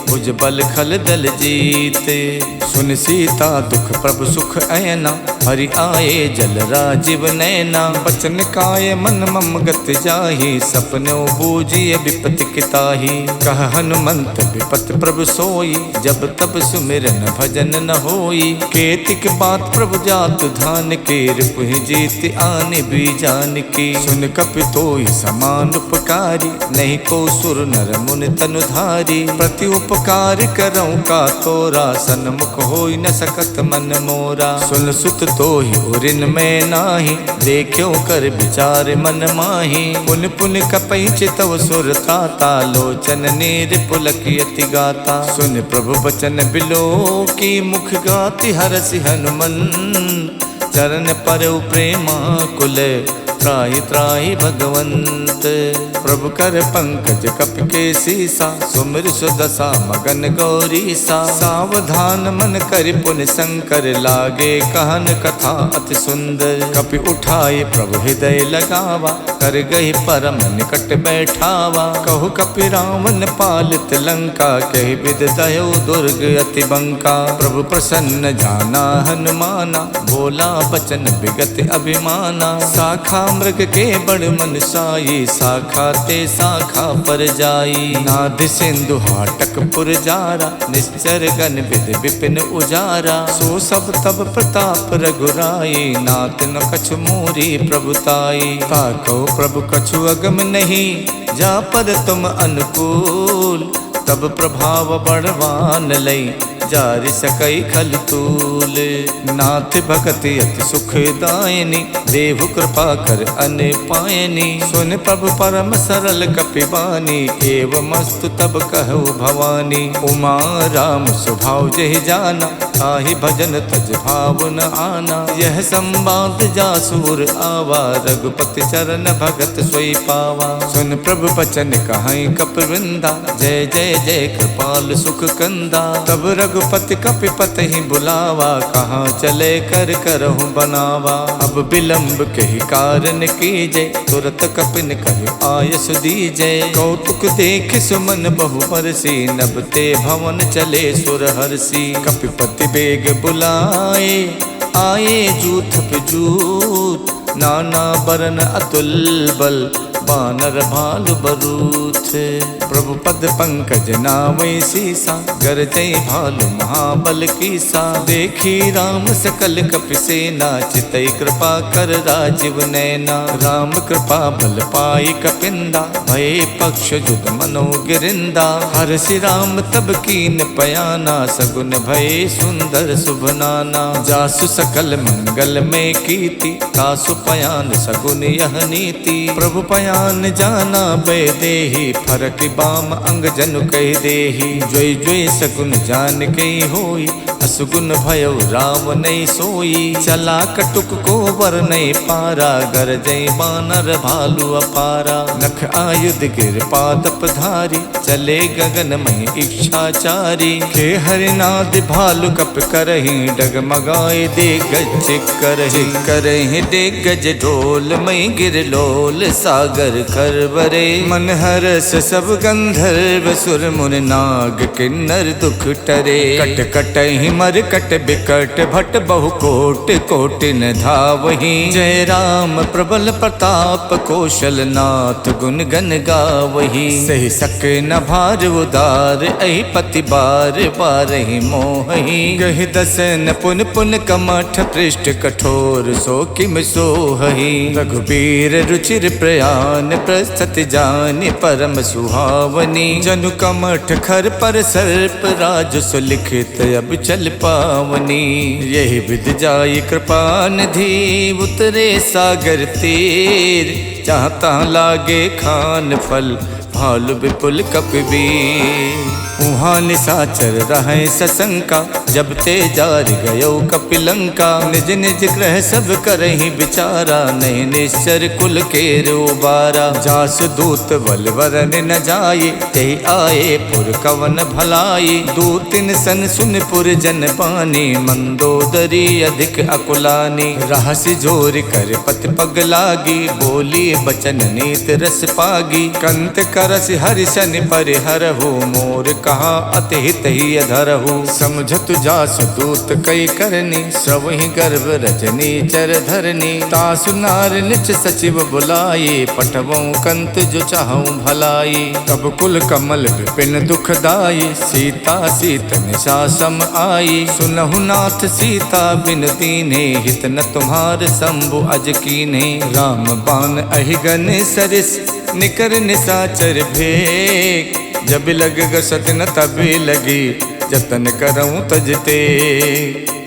भुज बल खल दल जीते। सुन सीता दुख प्रभु सुख ऐना, हरि आए जल राजीव नैना। बचन काय मन मम गत जाहि, सपनो बूझिए विपति किताहि। कह हनुमंत विपत प्रभु सोई, जब तब सुमिरन भजन न होई। केतिक बात प्रभु जातु धान के, रिपुहि जीत आनि बीजान की। सुन कपि तोई समान उपकारी, नहीं को सुर नर मुनि तनुधारी। प्रति उपकार करऊँ का तोरा, सन्मुख होई न सकत मन मोरा। सुन सुत तो ही उरिन में नाही, देखो कर विचार मन माही। पुन पुन कपई चितव सुर ताता, लोचन नीर पुलक यति गाता। सुन प्रभु बचन बिलो की, मुख गाति हरसि हनुमंत। चरण पर प्रेमा कुल, त्राहि त्राहि भगवंत। प्रभु कर पंकज कपि के सीसा, सुमिर सुदशा मगन गौरीसा। सावधान मन कर पुन शंकर, लागे कहन कथा अति सुंदर। कपि उठाए प्रभु हृदय लगावा, कर गही परम निकट बैठावा। कहु कपि रावण पालित लंका, कहि विद दयो दुर्ग अति बंका। प्रभु प्रसन्न जाना हनुमाना, बोला बचन विगत अभिमाना। शाखा मृग के बड़ मन साई, शाखा ते शाखा पर जाई। नाद सिंधु हाटक पुर जारा, निश्चर गण विद विपिन उजारा। सो सब तब प्रताप रघुराई, नाथ न कछु मोरी प्रभुताई। ताको प्रभु कछु अगम नहीं, जा पर तुम अनुकूल। तब प्रभाव बड़वान लई, जारि सकई खल तूल। नाथ भगति अति सुखदायनी, देव कृपा कर अन पायनी। सुन प्रभु परम सरल कपिबानी, एवमस्तु तब कहु भवानी। उमा राम स्वभाव जहि जाना, ताहि भजन तज भाव न आना। यह संवाद जासुर आवा, रघुपति चरण भगत सोई पावा। सुन प्रभु बचन कहाई कपिवृंदा, जय जय जय कृपाल सुख कंदा। तब रघुपति कपिपत ही बुलावा, कहाँ चले कर करहु बनावा। अब विलंब के ही कारण कीजे, तुरत कपिन कहि आयस दीजे। कौतुक देख सुमन बहु बरसी, नभ ते भवन चले सुर हरसी। कपिपति बेग बुलाए, आए जूथ पे जूथ। नाना बरन अतुल बल, बानर भालु बरूथ। प्रभु पद पंकज नावै सीसा, गरजै भालु महाबल कीसा। देखी राम सकल कपि सेना, चितई कृपा कर राजीव नैना। राम कृपा बल पाई कपिंदा, भये पक्ष जुग मनो गिरिंदा। हरषि राम तब कीन पयाना, सगुन भये सुंदर शुभ नाना। जासु सकल मंगल में कीति, तासु पयान सगुन यह नीति। प्रभु पयान जाना बै देहि, फरक बाम अंग जनु कह देहि। जोई जोई सगुन जान के होई, असुगुन भयो राम नहीं सोई। चला कटुक को वर नहीं पारा, गरजै बानर भालु अपारा। नख आयुध गिर पादप धारी, चले गगन में इच्छाचारी। खे हरिनाद भालु कप करहि, डगमगाए दे गज करहि। करहि दे गज ढोल मई गिर लोल, सागर सागर खरबरे। मन हरस सब गंधर्व सुर मुनि नाग किन्नर दुख टरे। कट कट ही मर कट बिकट भट बहु कोट कोटि न धावहि। जय राम प्रबल प्रताप कौशल नाथ गुण गन गावहि। सही सके न भार उदार अहि पति बार बारहि मोहि। गहि दसन पुन पुन कमठ पृष्ठ कठोर सो किम सोहहि। रघुबीर रुचिर प्रयान प्रस्तुति जानि परम सुहावनी। जनु कमठ खर पर सर्प राज सुलिखित अब चल पावनी। यही विधि जाई कृपा निधि उतरे सागर तीर। जहाँ तहाँ लागे खान फल भालु विपुल कपिबीर। उहाँ निशाचर रहे सशंका जब ते जार गयो कपिलंका। निज निज ग्रह सब करहि विचारा नहीं निश्चर कुल के रोबारा। जास दूत बल वरन न जाये ते आए पुर कवन भलाई। दूतिन सन सुन पुर जन पानी मंदोदरी अधिक अकुलानी। रहसि जोर कर पति पग लागी बोली बचन नीत रस पागी। कंत करस हरिशन परिहरहु मोर कहा अति हित ही अधरहु। समझत जास दूत कई करनी सबहि गर्भ रजनी चर धरनी। तासु नार निच सचिव बुलाये पठवों कंत जो चाहूं भलाई। तब कुल कमल विपिन दुखदाई सीता सीत निशा सम आई। सुनहु नाथ सीता बिन दीन्हे हित न तुम्हार शंभु अज कीन्हे। राम बाण अहिगन सरिस निकर निशाचर भेक। जब लग गसत न तभी लगी जतन करऊं तजते।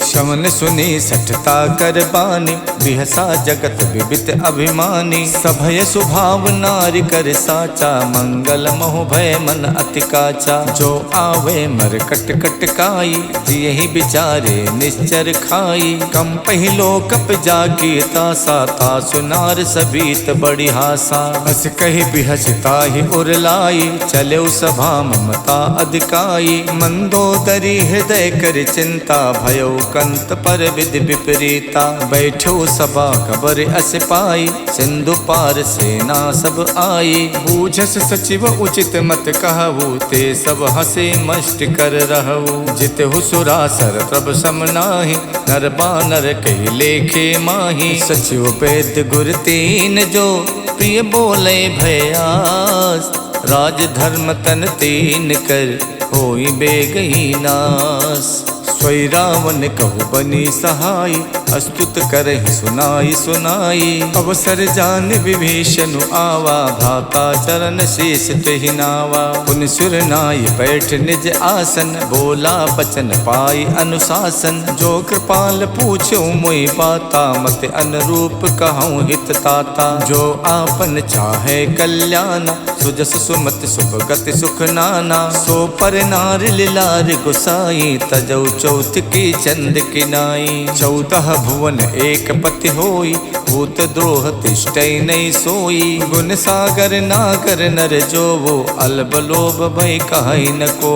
शवन सुनी सठता कर बानी बिहसा जगत विबित अभिमानी। सभय स्वभाव नारी कर साचा मंगल मोह भय मन अति काचा। जो आवे मर कट कट काई यही बिचारे निश्चर खाई। कम पहिलो कप जाकी तासा तासु नार सबीत बड़ी हासा। हस कही बिहसता ही उरलाई चले सभा ममता अधिकाई। मंदोदरी हृदय कर चिंता भयो कंत पर विधि विपरीता। बैठो सभा खबर अस पाई सिंधु पार सेना सब आई। बूझस सचिव उचित मत कहु ते सब हसे मष्ट कर रहु। जित हुसुरासर प्रभ सम नाही नर बानर कही लेखे माही। सचिव पेद गुर तीन जो प्रिय बोले भयास। राज धर्म तन तीन कर होई बेगही नास। स्वै रावण कहु बनी सहाय अस्तुत करहि सुनाई सुनाई। अवसर जान विभीषण आवा भ्राता चरण शीस तेहि नावा। पुन सुर नाय बैठ निज आसन बोला बचन पाई अनुशासन। जो कृपाल पूछो मोहि बाता मत अनुरूप कहूँ हित ताता। जो आपन चाहे कल्याण सुजस सुमत शुभ गति सुख नाना। सो पर नार लिलार गुसाई तजौ चौथ की चंद किनाई। 14 भुवन एक पति होई भूत द्रोह तिष्ठै नहीं सोई। गुण सागर नागर नर जो वो अल्ब लोभ भय कहै न को।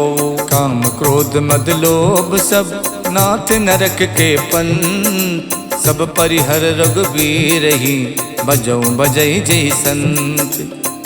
काम क्रोध मद लोभ सब नाथ नरक के पंथ। सब परिहर रघुबीर ही बजौ बजै जय संत।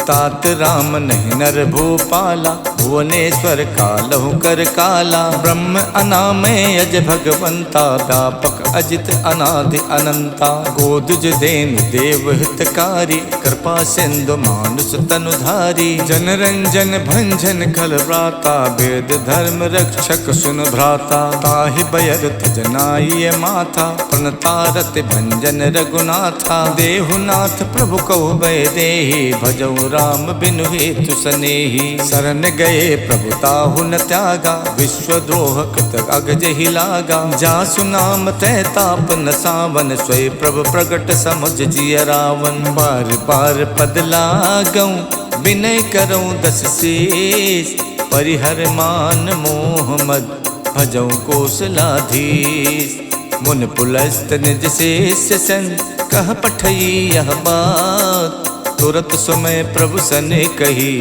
तात राम नहीं नर भूपाला भुवनेश्वर कालहु कर काला। ब्रह्म अनामय अज भगवंता व्यापक अजित अनादि अनंता। गोदुज देन देव हितकारी कृपा सिंधु मानुष तनुधारी। जन रंजन भंजन खल व्राता वेद धर्म रक्षक सुन भ्राता। ताहि बयर तजनाय माथा प्रणतारत भंजन रघुनाथा। देहुनाथ प्रभु कहु भय देहि भजौ राम बिनु हेतु सनेही। शरण गए प्रभु ताहु न त्यागा विश्वद्रोह कृत अगजहि लागा। जासु नाम तै ताप न सावन स्वय प्रभु प्रगट समुझ जिय रावण। बार बार पद लागऊं विनय करऊं दस शीस। परिहर मान मोह मद भजऊं कौशलाधीश। मुन पुलस्त निज शेष सन कह पठई यह बात। तुरत समय प्रभु सने कही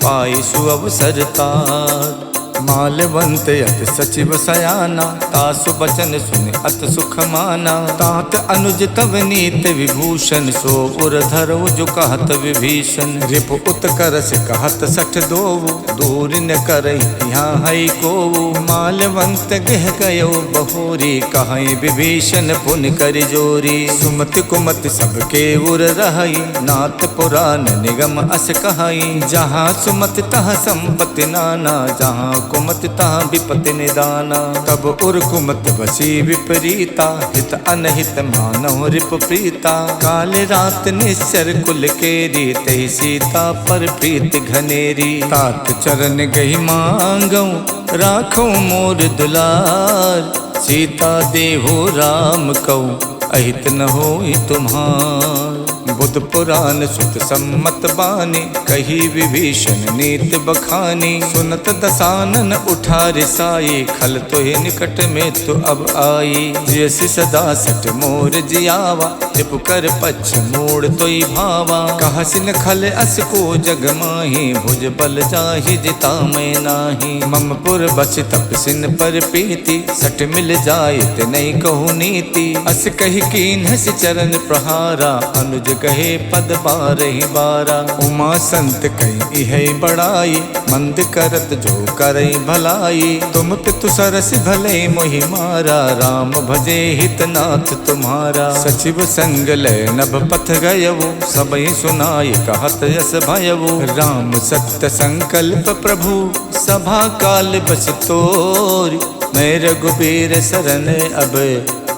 पाई सुअवसर तात। मालवंत अत सचिव सयाना, तासु बचन सुन अत सुख माना। तात अनुज तव नीत विभूषण, सो उर धरो जो कहत विभीषण। रिप उत्कर्ष कहत सठ दोवु, दूर न करहि यहाँ है को। मालवंत गह गयो बहोरी, कहीं विभीषण पुन कर जोरी। सुमति कुमति सबके उर रही, नाथ पुराण निगम अस कहाई। जहाँ सुमति तहाँ संपत्ति नाना, जहाँ कुमति तहाँ विपत्ति निदाना। तब उर कुमति बसी विपरीता, हित अनहित मानव रिप प्रीता। काल रात निश्चर कुल केरी, तही सीता पर प्रीति घनेरी। तात चरण गही मांगऊ, राखो मोर दुलार। सीता देहो राम कऊ, अहित न होई तुम्हार। बुद्ध पुराण सुत सम्मत बानी, कही विभीषण नीत बखानी। सुनत दसानन उठा रिसाई, खल तोहि निकट में तो अब आई। जैसी सदा सट मोर जियावा, रिपु कर पछ मोड़ तोई भावा। कहसिन खल अस को जग माही, भुज बल जाहि जिता मैं नाही। मम पुर बस तपसिन पर प्रीति, सट मिल जाए ते नहीं कहु नीति। अस कही कीन हस चरण प्रहारा, अनुज कहे पद बारहि बारा। उमा संत कही है बड़ाई, मंद करत जो करई भलाई। तुम पितु सरस भले मोहि मारा, राम भजे हितनाथ तुम्हारा। सचिव संग लय नभ पथ गयवु, सबई सुनाई कहत यस भयवु। राम सत्य संकल्प प्रभु, सभा काल बस तोर। मैं रघुबीर सरन अब,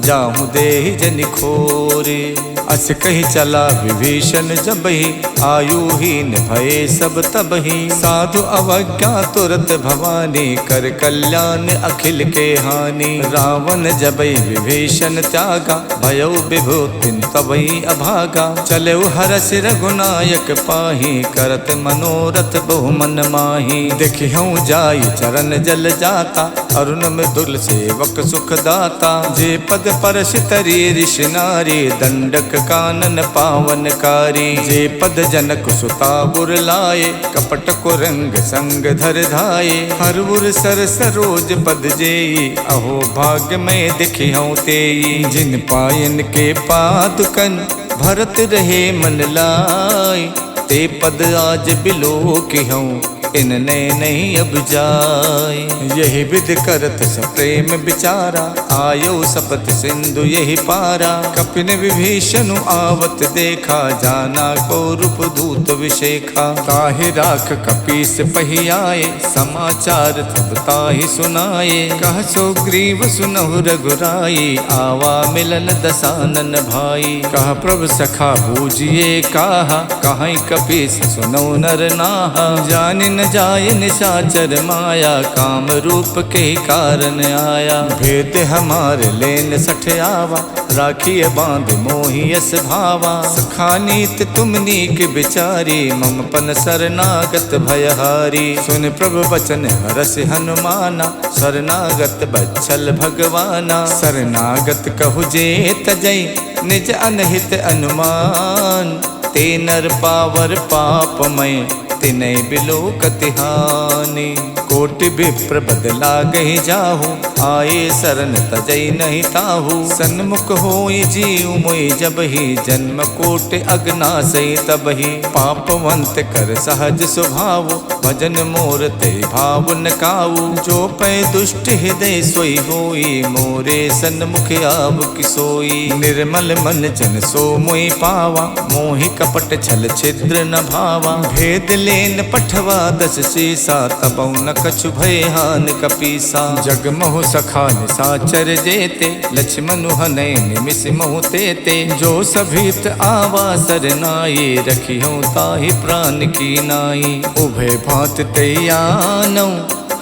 जाहूँ देहि जनि खोरे। अस कही चला विभीषण जबहि, आयुहीन भये सब तबहि। साधु अवज्ञा तुरत भवानी, कर कल्याण अखिल के हानि। रावण जबहि विभीषण त्यागा, भयो विभूतिन तबहि अभागा। चले हरस रघुनायक पाही, करत मनोरथ बहु मन माही। देखिहूँ जाई चरण जल जाता, अरुण मृदुल सेवक सुख दाता। जे पद परश तरी ऋषि नारी, दंडक कानन पावनकारी। जे पद जनक सुता गुर लाए, कपट को रंग संग धर धाये। हर उर सर सरोज पद जेई, अहो भाग्य में दिखिहूँ तेई। जिन पायन के पादुकन, भरत रहे मन लाई। ते पद आज बिलो किहूँ, इनने नहीं अब जाए। यही विध करत सप्रेम विचारा, आयो सपत सिंधु यही पारा। कपिन विभीषण आवत देखा, जाना को रूप दूत विशेखा। ताहि राख कपीस पही आए, समाचार तब ताहि सुनाए। कह सो ग्रीव सुनहु रघुराई, आवा मिलन दसानन भाई। कह प्रभु सखा बूझिए काहा, कहीं कपीस सुनौ नर नाहा। जानि न जाय निशाचर माया, काम रूप के कारण आया। भेद हमारे लेन सठ आवा, राखिए बांध मोहियस भावा। सखानीत तुम नीक बिचारी, मम पन शरणागत भयहारी। सुन प्रभु बचन हरस हनुमाना, शरणागत बच्छल भगवाना। शरणागत कहु जे तजई, निज अनहित अनुमान। ते नर पावर पापमय, तिनै बिलो कतिहानि। कोटि विप्र बदला गही जाहू, आए शरण तजई नहीं ताहू। सन्मुख होई जीव मोहि जबहि, जन्म कोटि अगनासई तबहि। पापवंत कर सहज स्वभाव, भजन मोर ते भाव न काऊ। जो पै दुष्ट हृदय सोई होई, मोरे सन्मुख आव किसोई। निर्मल मन जन सो मोहि पावा, मोहि कपट छल छिद्र न भावा। भेद लेन पठवा दस सीसा, तबौ न कछु भय हान कपीसा। जग मोह सखा निसाचर जेते, लक्ष्मण हनय निमिष मोह तेते। जो सभीत आवा सरनाई, रखियो ताहि प्राण की नाई। उभय भांत तैयानौ,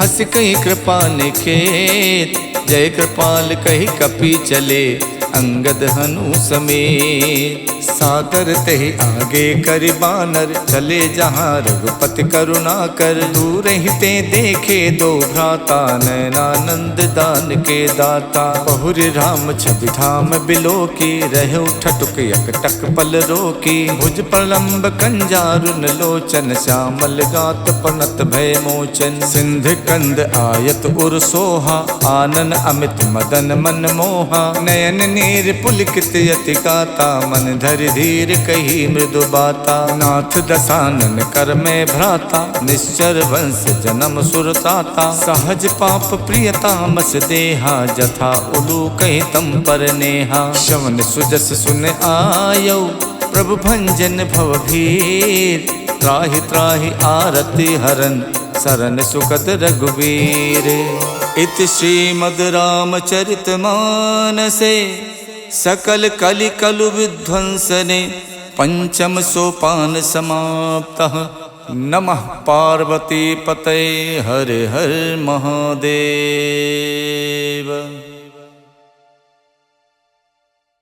हस कही कृपा निखेत। जय कृपाल कही कपि चले, अंगद हनु समेत। सादर ते ही आगे करि बानर, चले जहाँ रघुपति करुणा कर। दूर ही ते देखे दो भ्राता, नयनानंद दान के दाता। बहुरी राम छवि धाम बिलो की, रहे ठटुक यकटक पल रोकी। भुज प्रलंब कंजारुन लोचन, श्यामल गात पनत भय मोचन। सिंध कंद आयत उर सोहा, आनन अमित मदन मन मोहा। नयन नीर पुलकित यति गाता, मन धरि धीर कही मृदु बाता। नाथ दसानन कर में भ्राता, निश्चर वंश जन्म सुरताता। सहज पाप प्रियतामस देहा, जथा उलू कही तम पर नेहा। श्रवण सुजस सुन आयो, प्रभु भंजन भव भीर। त्राहि त्राहि आरति हरन, शरण सुखद रघुवीर। इति श्रीमद् रामचरित मानसे, सकल कलि कलु विध्वंसने। पंचम सोपान समाप्तः, नमः पार्वती पतये हर हर महादेव।